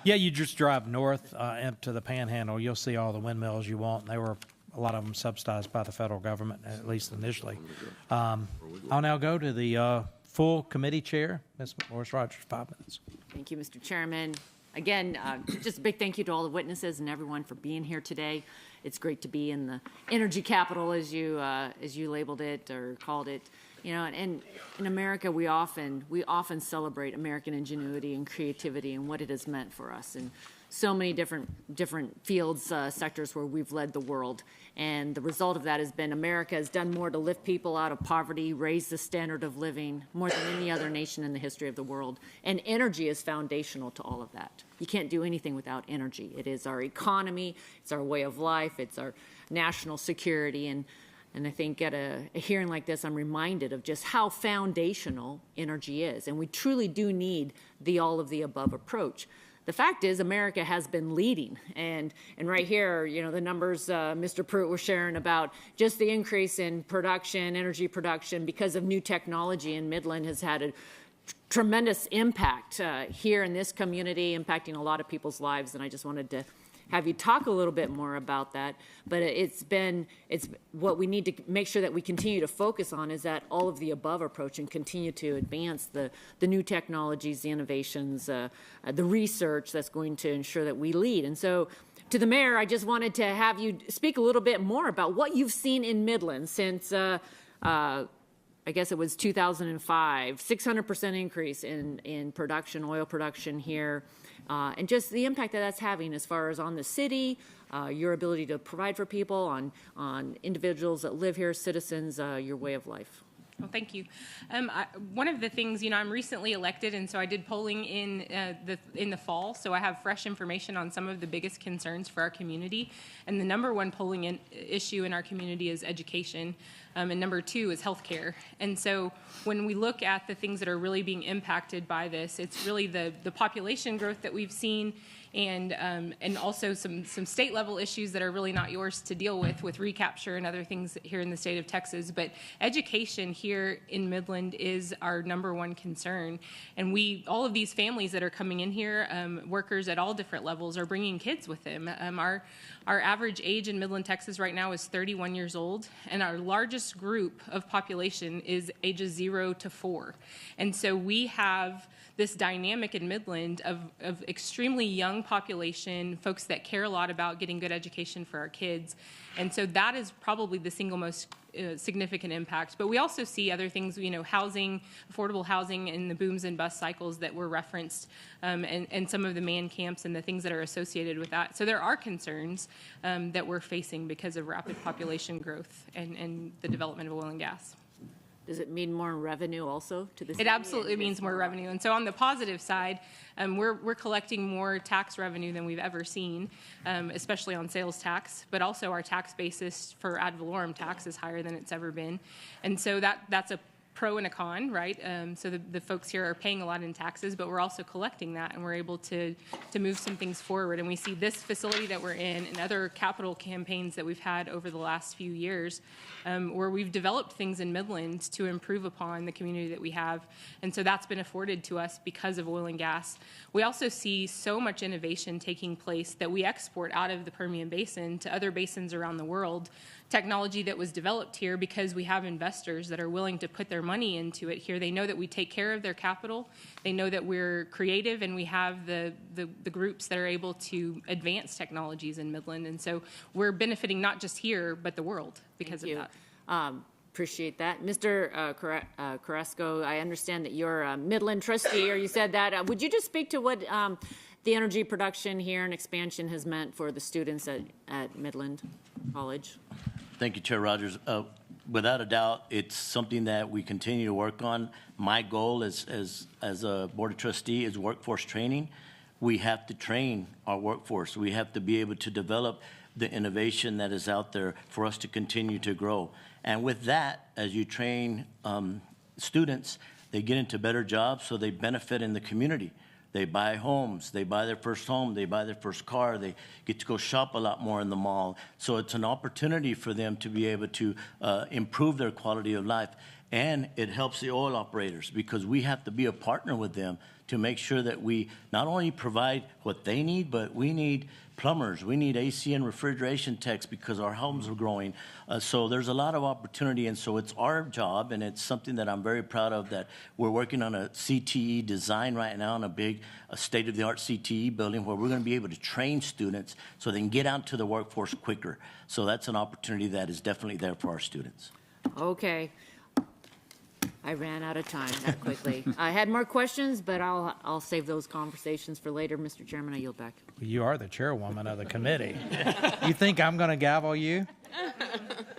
Yeah, you just drive north into the Panhandle. You'll see all the windmills you want. They were a lot of them subsidized by the federal government, at least initially. I'll now go to the full committee chair, Ms. McMorris Rodgers, 5 minutes. Thank you, Mr. Chairman. Again, just a big thank you to all the witnesses and everyone for being here today. It's great to be in the energy capital, as you labeled it or called it. You know, and in America, we often celebrate American ingenuity and creativity and what it has meant for us in so many different fields, sectors where we've led the world. And the result of that has been America has done more to lift people out of poverty, raise the standard of living more than any other nation in the history of the world. And energy is foundational to all of that. You can't do anything without energy. It is our economy, it's our way of life, it's our national security. And I think at a hearing like this, I'm reminded of just how foundational energy is. And we truly do need the all of the above approach. The fact is, America has been leading, and right here, you know, the numbers Mr. Pruitt was sharing about just the increase in production, energy production, because of new technology in Midland has had a tremendous impact here in this community, impacting a lot of people's lives, and I just wanted to have you talk a little bit more about that. But it's what we need to make sure that we continue to focus on is that all of the above approach and continue to advance the new technologies, the innovations, the research that's going to ensure that we lead. And so to the mayor, I just wanted to have you speak a little bit more about what you've seen in Midland since I guess it was 2005, 600% increase in production, oil production here, and just the impact that that's having as far as on the city, your ability to provide for people, on individuals that live here, citizens, your way of life. Well, thank you. One of the things, you know, I'm recently elected, and so I did polling in the fall, so I have fresh information on some of the biggest concerns for our community. And the number one polling issue in our community is education, and number two is healthcare. And so when we look at the things that are really being impacted by this, it's really the population growth that we've seen, and also some state level issues that are really not yours to deal with recapture and other things here in the state of Texas. But education here in Midland is our number one concern. And all of these families that are coming in here, workers at all different levels, are bringing kids with them. Our average age in Midland, Texas right now is 31 years old, and our largest group of population is ages 0 to 4. And so we have this dynamic in Midland of extremely young population, folks that care a lot about getting good education for our kids. And so that is probably the single most significant impact. But we also see other things, you know, housing, affordable housing, and the booms and bust cycles that were referenced, and some of the man camps and the things that are associated with that. So there are concerns that we're facing because of rapid population growth and the development of oil and gas. Does it mean more revenue also to the city? It absolutely means more revenue. And so on the positive side, we're collecting more tax revenue than we've ever seen, especially on sales tax, but also our tax basis for ad valorem tax is higher than it's ever been. And so that's a pro and a con, right? So the folks here are paying a lot in taxes, but we're also collecting that, and we're able to move some things forward. And we see this facility that we're in and other capital campaigns that we've had over the last few years, where we've developed things in Midland to improve upon the community that we have. And so that's been afforded to us because of oil and gas. We also see so much innovation taking place that we export out of the Permian Basin to other basins around the world. Technology that was developed here because we have investors that are willing to put their money into it here. They know that we take care of their capital. They know that we're creative, and we have the groups that are able to advance technologies in Midland. And so we're benefiting not just here, but the world because of that. Appreciate that. Mr. Carrasco, I understand that you're a Midland trustee, or you said that. Would you just speak to what the energy production here and expansion has meant for the students at Midland College? Thank you, Chair Rodgers. Without a doubt, it's something that we continue to work on. My goal as a Board of Trustee is workforce training. We have to train our workforce. We have to be able to develop the innovation that is out there for us to continue to grow. And with that, as you train students, they get into better jobs, so they benefit in the community. They buy homes, they buy their first home, they buy their first car, they get to go shop a lot more in the mall. So it's an opportunity for them to be able to improve their quality of life. And it helps the oil operators because we have to be a partner with them to make sure that we not only provide what they need, but we need plumbers, we need AC and refrigeration techs because our homes are growing. So there's a lot of opportunity, and so it's our job, and it's something that I'm very proud of, that we're working on a CTE design right now in a big state-of-the-art CTE building where we're going to be able to train students so they can get out to the workforce quicker. So that's an opportunity that is definitely there for our students. Okay. I ran out of time that quickly. I had more questions, but I'll save those conversations for later. Mr. Chairman, I yield back. You are the chairwoman of the committee. You think I'm going to gavel you?